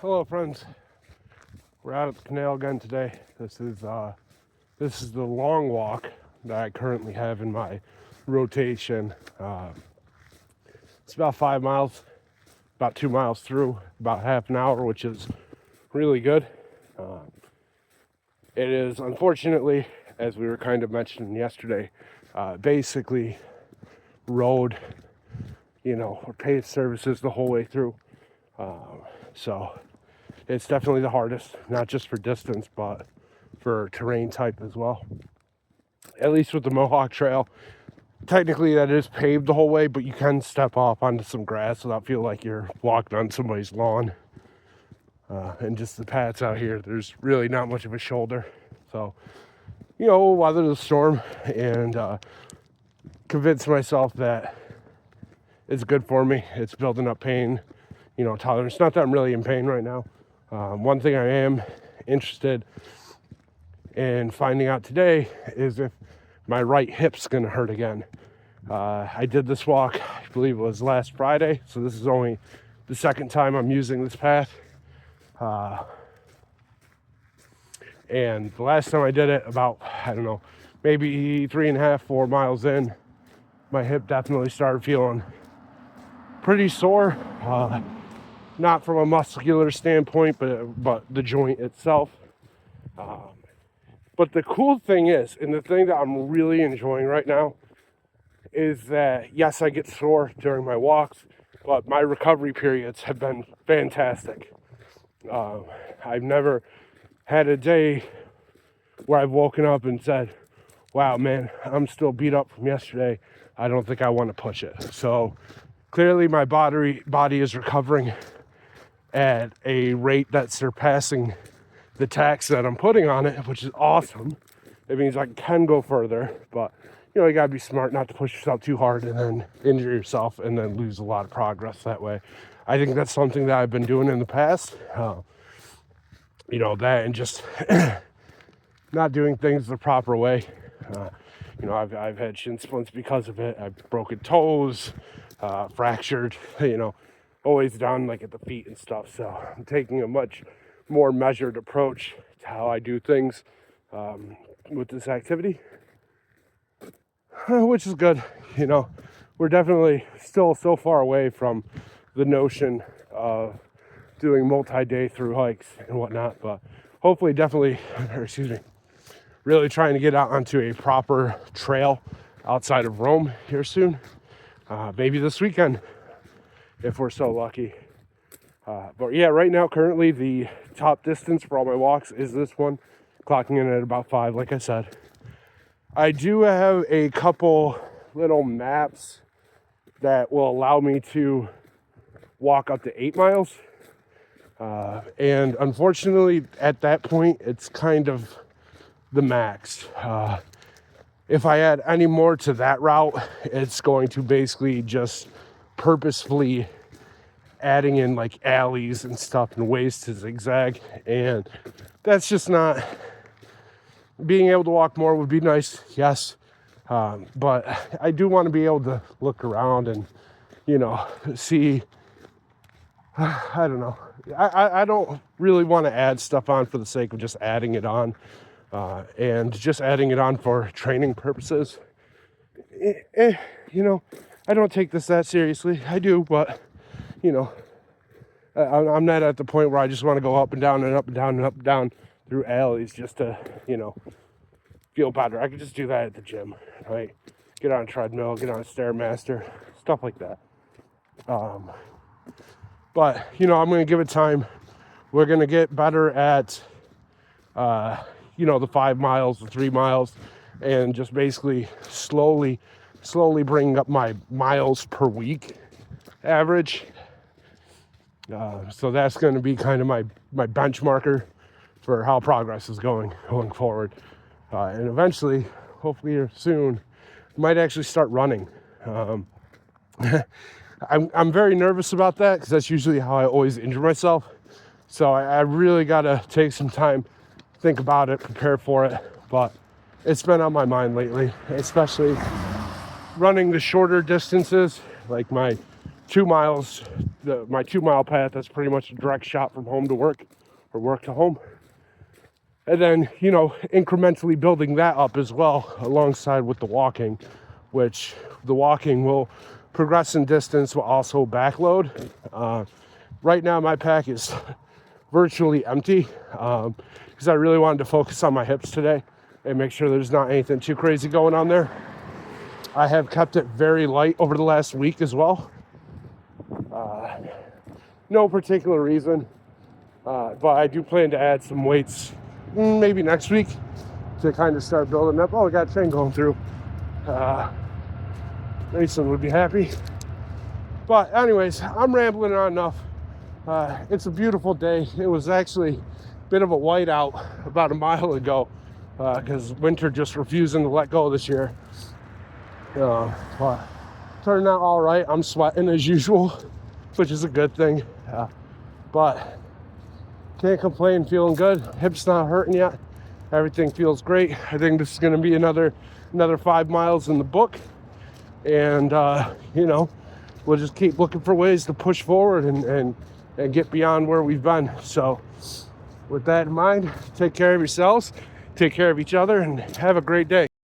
Hello friends, we're out at the canal again today. This is the long walk that I currently have in my rotation. It's about 5 miles, about 2 miles through, about half an hour, which is really good. It is, unfortunately, as we were kind of mentioning yesterday, basically road, or paved services the whole way through. So it's definitely the hardest, not just for distance, but for terrain type as well. At least with the Mohawk Trail, technically that is paved the whole way, but you can step off onto some grass without feeling like you're walking on somebody's lawn. And just the paths out here, there's really not much of a shoulder. So, we'll weather the storm and convince myself that it's good for me. It's building up pain, tolerance. Not that I'm really in pain right now. One thing I am interested in finding out today is if my right hip's going to hurt again. I did this walk, I believe it was last Friday, so this is only the second time I'm using this path. And the last time I did it, about, maybe 3.5, 4 miles in, my hip definitely started feeling pretty sore. Not from a muscular standpoint, but the joint itself. But the cool thing is, and the thing that I'm really enjoying right now, is that, yes, I get sore during my walks, but my recovery periods have been fantastic. I've never had a day where I've woken up and said, wow, man, I'm still beat up from yesterday. I don't think I want to push it. So clearly my body is recovering at a rate that's surpassing the tax that I'm putting on it, which is awesome. It means I can go further, but you gotta be smart not to push yourself too hard and then injure yourself and then lose a lot of progress that way. I think that's something that I've been doing in the past. That and just not doing things the proper way. I've had shin splints because of it. I've broken toes, fractured, always down like at the feet and stuff. So I'm taking a much more measured approach to how I do things with this activity, which is good. We're definitely still so far away from the notion of doing multi-day through hikes and whatnot, but hopefully really trying to get out onto a proper trail outside of Rome here soon, maybe this weekend if we're so lucky. But yeah, right now currently the top distance for all my walks is this one, clocking in at about 5, like I said. I do have a couple little maps that will allow me to walk up to 8 miles. And unfortunately, at that point, it's kind of the max. If I add any more to that route, it's going to basically just purposefully adding in like alleys and stuff and ways to zigzag. And that's just not... Being able to walk more would be nice, yes. But I do want to be able to look around and, see... I don't know. I don't really want to add stuff on for the sake of just adding it on. And just adding it on for training purposes. I don't take this that seriously. I do, but, I'm not at the point where I just want to go up and down and up and down and up and down through alleys just to, feel better. I could just do that at the gym, right? Get on a treadmill, get on a Stairmaster, stuff like that. But, I'm going to give it time. We're going to get better at, the 5 miles, the 3 miles, and just basically slowly bring up my miles per week average. So that's going to be kind of my benchmarker for how progress is going forward. And eventually, hopefully here soon, might actually start running. I'm very nervous about that because that's usually how I always injure myself. So I really got to take some time, think about it, prepare for it. But it's been on my mind lately, especially running the shorter distances, like my 2 miles, my 2 mile path, that's pretty much a direct shot from home to work or work to home. And then, incrementally building that up as well alongside with the walking, which the walking will progress in distance, will also backload. Right now, my pack is virtually empty because I really wanted to focus on my hips today and make sure there's not anything too crazy going on there. I have kept it very light over the last week as well. No particular reason, but I do plan to add some weights maybe next week to kind of start building up. Oh, I got a train going through. Mason would be happy. But anyways, I'm rambling on enough. It's a beautiful day. It was actually a bit of a whiteout about a mile ago because winter just refusing to let go this year. But turning out all right. I'm sweating as usual, which is a good thing. But can't complain, feeling good. Hips not hurting yet. Everything feels great. I think this is going to be another 5 miles in the book. And, we'll just keep looking for ways to push forward and get beyond where we've been. So with that in mind, take care of yourselves, take care of each other, and have a great day.